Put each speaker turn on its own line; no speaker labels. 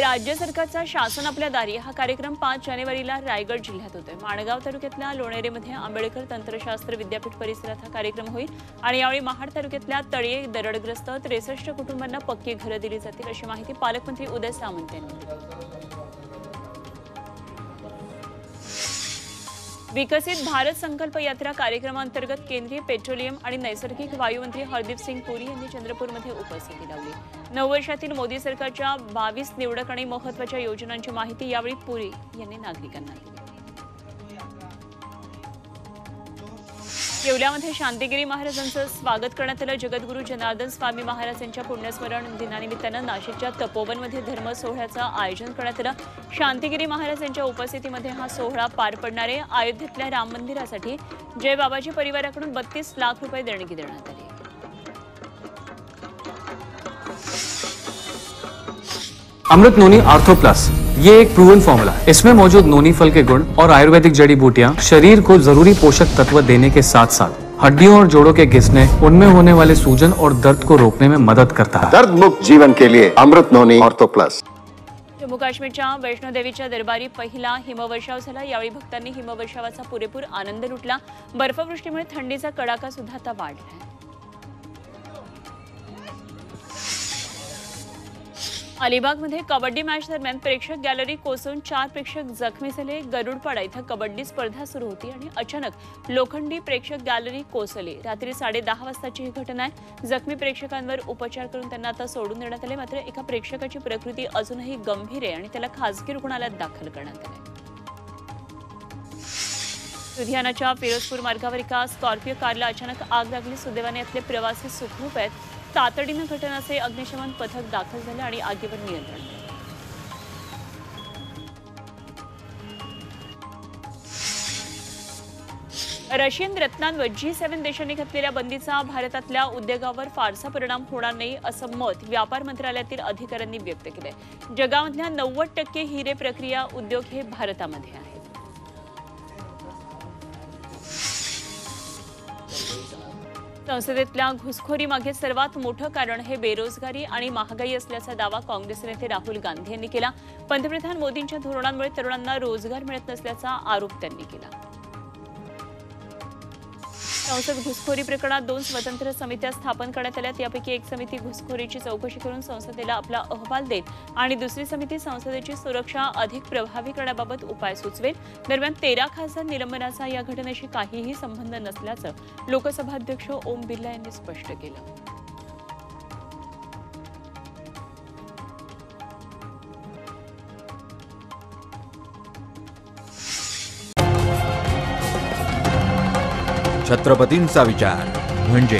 राज्य सरकारचा शासन आपल्या दारी हा कार्यक्रम 5 जानेवारीला रायगड जिल्ह्यात होतोय। माणगाव तालुक्यातल्या लोणेरेमध्ये आंबेडकर तंत्रशास्त्र विद्यापीठ परिसरात हा कार्यक्रम होईल आणि यावेळी महाड तालुक्यातल्या तळीये दरडग्रस्त 63 कुटुंबांना पक्की घरं दिली जातील अशी माहिती पालकमंत्री उदय सामंत यांनी दिली। विकसित भारत संकल्प यात्रा कार्यक्रमांतर्गत केंद्रीय पेट्रोलियम आणि नैसर्गिक वायू मंत्री हरदीप सिंग पुरी यांनी चंद्रपूरमध्ये उपस्थिती लावली। 9 वर्षातील मोदी सरकारच्या 22 निवडक आणि महत्त्वाच्या योजनांची माहिती यावेळी पुरी यांनी नागरिकांना दिली। येवल्यामध्ये शांतिगिरी महाराजांचं स्वागत करण्यात आलं। जगद्गुरू जनार्दन स्वामी महाराज यांच्या पुण्यस्मरण दिनानिमित्तानं नाशिकच्या तपोवनमध्ये धर्म सोहळ्याचं आयोजन करण्यात आलं। शांतिगिरी महाराज यांच्या उपस्थितीमध्ये हा सोहळा पार पडणार आहे। अयोध्येतल्या राम मंदिरासाठी जय बाबाजी परिवाराकडून 32 लाख रुपये देणगी देण्यात आली।
अमृत नोनी आर्थो प्लस ये एक प्रूवन फॉर्मूला है। इसमें मौजूद नोनी फल के गुण और आयुर्वेदिक जड़ी बूटियां शरीर को जरूरी पोषक तत्व देने के साथ साथ हड्डियों और जोड़ों के घिसने, उनमें होने वाले सूजन और दर्द को रोकने में मदद करता है।
दर्द मुक्त जीवन के लिए अमृत नोनी आर्थो प्लस।
जम्मू काश्मीरच्या वैष्णोदेवीच्या दरबारी पहिला हिमवर्षाव झाला। यावेळी भक्तांनी हिमवर्षावाचा पुरेपूर आनंद लुटला। बर्फवृष्टीमुळे थंडीचा कडाका सुद्धा आता वाढला। अलिबागमध्ये कबड्डी मॅच दरम्यान प्रेक्षक गॅलरी कोसळून 4 प्रेक्षक जखमी झाले। गरुडपाडा इथं कबड्डी स्पर्धा सुरू होती आणि अचानक लोखंडी प्रेक्षक गॅलरी कोसळली। रात्री 10:30 वाजताची ही घटना आहे। जखमी प्रेक्षकांवर उपचार करून त्यांना आता सोडून देण्यात आले। मात्र एका प्रेक्षकाची प्रकृती अजूनही गंभीर आहे आणि त्याला खासगी रुग्णालयात दाखल करण्यात आले। लुधियानाच्या फिरोजपूर मार्गावर एका स्कॉर्पिओ कारला अचानक आग लागली। सुदैवाने यातले प्रवासी सुखरूप आहेत। तातडीनं घटनास्थळी अग्निशमन पथक दाखल झालं आणि आगीवर नियंत्रण मिळवलं। रशियन रत्नांवर G7 देशांनी घातलेल्या बंदीचा भारतातल्या उद्योगावर फारसा परिणाम होणार नाही असं मत व्यापार मंत्रालयातील अधिकाऱ्यांनी व्यक्त केलंय। जगामधल्या 90% हिरे प्रक्रिया उद्योग हे भारतामध्ये आहेत। संसदेतल्या घुसखोरी मागे सर्वात मोठं कारण हे बेरोजगारी आणि महागाई असल्याचा दावा काँग्रेस नेते राहुल गांधी यांनी केला। पंतप्रधान मोदींच्या धोरणांमुळे तरुणांना रोजगार मिळत नसल्याचा आरोप त्यांनी केला। संसद घुसखोरी प्रकरणात 2 स्वतंत्र समित्या स्थापन करण्यात आल्या। यापैकी एक समिती घुसखोरीची चौकशी करून संसदेला आपला अहवाल देईल आणि दुसरी समिती संसदेची सुरक्षा अधिक प्रभावी करण्याबाबत उपाय सुचवेल। दरम्यान 13 खासदार निलंबनाचा या घटनेशी काहीही संबंध नसल्याचं लोकसभा अध्यक्ष ओम बिर्ला यांनी स्पष्ट केलं।
छत्रपतींचा विचार म्हणजे